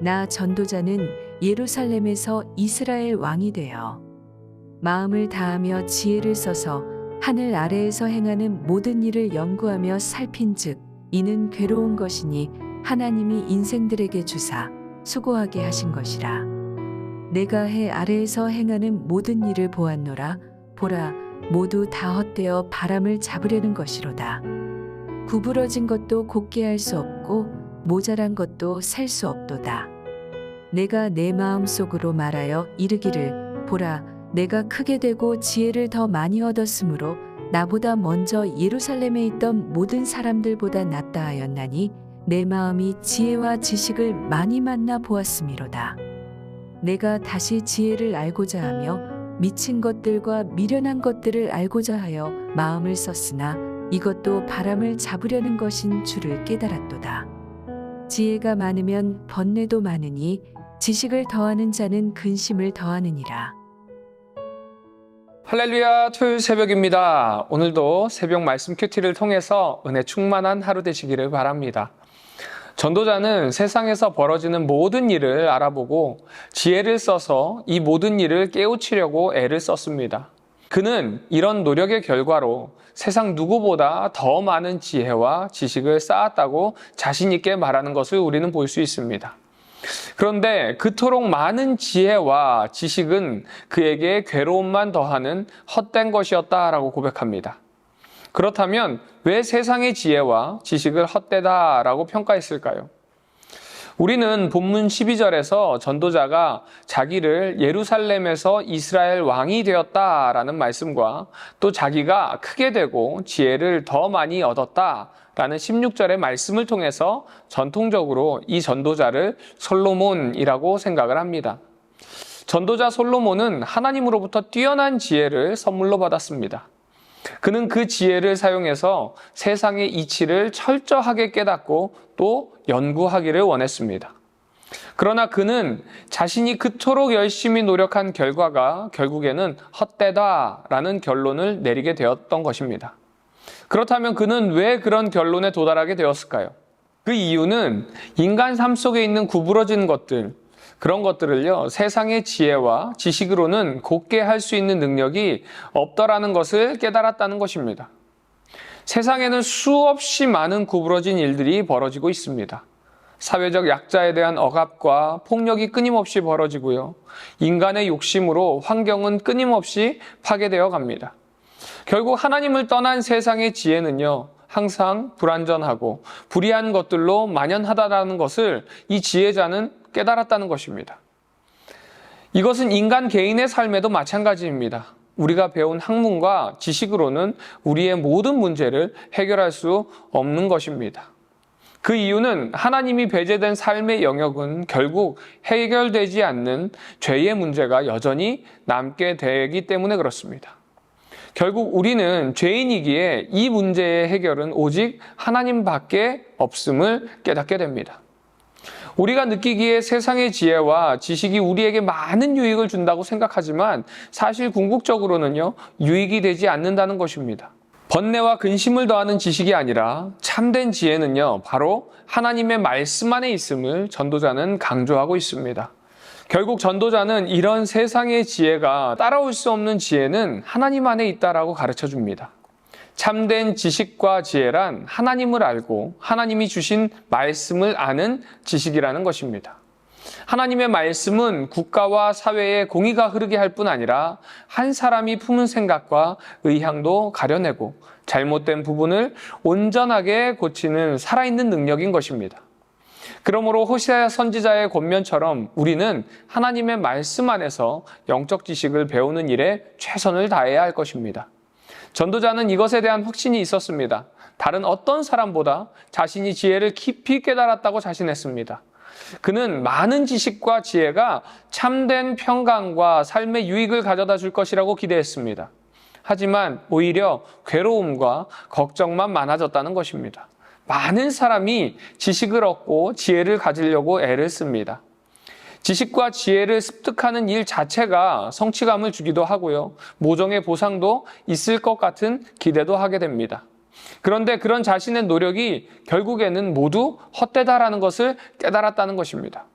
나 전도자는 예루살렘에서 이스라엘 왕이 되어 마음을 다하며 지혜를 써서 하늘 아래에서 행하는 모든 일을 연구하며 살핀즉 이는 괴로운 것이니 하나님이 인생들에게 주사 수고하게 하신 것이라. 내가 해 아래에서 행하는 모든 일을 보았노라. 보라, 모두 다 헛되어 바람을 잡으려는 것이로다. 구부러진 것도 곧게 할 수 없고 모자란 것도 셀 수 없도다. 내가 내 마음속으로 말하여 이르기를 보라, 내가 크게 되고 지혜를 더 많이 얻었으므로 나보다 먼저 예루살렘에 있던 모든 사람들보다 낫다 하였나니 내 마음이 지혜와 지식을 많이 만나 보았음이로다. 내가 다시 지혜를 알고자 하며 미친 것들과 미련한 것들을 알고자 하여 마음을 썼으나 이것도 바람을 잡으려는 것인 줄을 깨달았도다. 지혜가 많으면 번뇌도 많으니 지식을 더하는 자는 근심을 더하느니라. 할렐루야, 토요일 새벽입니다. 오늘도 새벽 말씀 큐티를 통해서 은혜 충만한 하루 되시기를 바랍니다. 전도자는 세상에서 벌어지는 모든 일을 알아보고 지혜를 써서 이 모든 일을 깨우치려고 애를 썼습니다. 그는 이런 노력의 결과로 세상 누구보다 더 많은 지혜와 지식을 쌓았다고 자신 있게 말하는 것을 우리는 볼 수 있습니다. 그런데 그토록 많은 지혜와 지식은 그에게 괴로움만 더하는 헛된 것이었다라고 고백합니다. 그렇다면 왜 세상의 지혜와 지식을 헛되다라고 평가했을까요? 우리는 본문 12절에서 전도자가 자기를 예루살렘에서 이스라엘 왕이 되었다라는 말씀과 또 자기가 크게 되고 지혜를 더 많이 얻었다라는 16절의 말씀을 통해서 전통적으로 이 전도자를 솔로몬이라고 생각을 합니다. 전도자 솔로몬은 하나님으로부터 뛰어난 지혜를 선물로 받았습니다. 그는 그 지혜를 사용해서 세상의 이치를 철저하게 깨닫고 또 연구하기를 원했습니다. 그러나 그는 자신이 그토록 열심히 노력한 결과가 결국에는 헛되다라는 결론을 내리게 되었던 것입니다. 그렇다면 그는 왜 그런 결론에 도달하게 되었을까요? 그 이유는 인간 삶 속에 있는 구부러진 것들, 그런 것들을요, 세상의 지혜와 지식으로는 곧게 할 수 있는 능력이 없더라는 것을 깨달았다는 것입니다. 세상에는 수없이 많은 구부러진 일들이 벌어지고 있습니다. 사회적 약자에 대한 억압과 폭력이 끊임없이 벌어지고요. 인간의 욕심으로 환경은 끊임없이 파괴되어 갑니다. 결국 하나님을 떠난 세상의 지혜는요, 항상 불완전하고 불의한 것들로 만연하다는 것을 이 지혜자는 깨달았다는 것입니다. 이것은 인간 개인의 삶에도 마찬가지입니다. 우리가 배운 학문과 지식으로는 우리의 모든 문제를 해결할 수 없는 것입니다. 그 이유는 하나님이 배제된 삶의 영역은 결국 해결되지 않는 죄의 문제가 여전히 남게 되기 때문에 그렇습니다. 결국 우리는 죄인이기에 이 문제의 해결은 오직 하나님밖에 없음을 깨닫게 됩니다. 우리가 느끼기에 세상의 지혜와 지식이 우리에게 많은 유익을 준다고 생각하지만 사실 궁극적으로는요, 유익이 되지 않는다는 것입니다. 번뇌와 근심을 더하는 지식이 아니라 참된 지혜는요, 바로 하나님의 말씀 안에 있음을 전도자는 강조하고 있습니다. 결국 전도자는 이런 세상의 지혜가 따라올 수 없는 지혜는 하나님 안에 있다라고 가르쳐 줍니다. 참된 지식과 지혜란 하나님을 알고 하나님이 주신 말씀을 아는 지식이라는 것입니다. 하나님의 말씀은 국가와 사회에 공의가 흐르게 할 뿐 아니라 한 사람이 품은 생각과 의향도 가려내고 잘못된 부분을 온전하게 고치는 살아있는 능력인 것입니다. 그러므로 호세아 선지자의 권면처럼 우리는 하나님의 말씀 안에서 영적 지식을 배우는 일에 최선을 다해야 할 것입니다. 전도자는 이것에 대한 확신이 있었습니다. 다른 어떤 사람보다 자신이 지혜를 깊이 깨달았다고 자신했습니다. 그는 많은 지식과 지혜가 참된 평강과 삶의 유익을 가져다 줄 것이라고 기대했습니다. 하지만 오히려 괴로움과 걱정만 많아졌다는 것입니다. 많은 사람이 지식을 얻고 지혜를 가지려고 애를 씁니다. 지식과 지혜를 습득하는 일 자체가 성취감을 주기도 하고요. 모종의 보상도 있을 것 같은 기대도 하게 됩니다. 그런데 그런 자신의 노력이 결국에는 모두 헛되다라는 것을 깨달았다는 것입니다.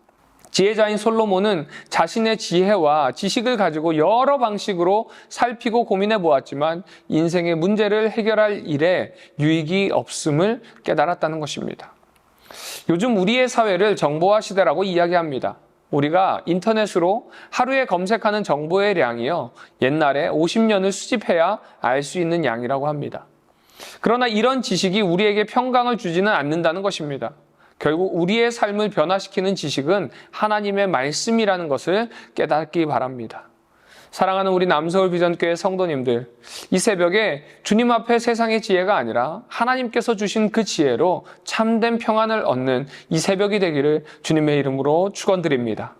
지혜자인 솔로몬은 자신의 지혜와 지식을 가지고 여러 방식으로 살피고 고민해 보았지만 인생의 문제를 해결할 일에 유익이 없음을 깨달았다는 것입니다. 요즘 우리의 사회를 정보화 시대라고 이야기합니다. 우리가 인터넷으로 하루에 검색하는 정보의 양이요, 옛날에 50년을 수집해야 알 수 있는 양이라고 합니다. 그러나 이런 지식이 우리에게 평강을 주지는 않는다는 것입니다. 결국 우리의 삶을 변화시키는 지식은 하나님의 말씀이라는 것을 깨닫기 바랍니다. 사랑하는 우리 남서울 비전교회 성도님들, 이 새벽에 주님 앞에 세상의 지혜가 아니라 하나님께서 주신 그 지혜로 참된 평안을 얻는 이 새벽이 되기를 주님의 이름으로 축원드립니다.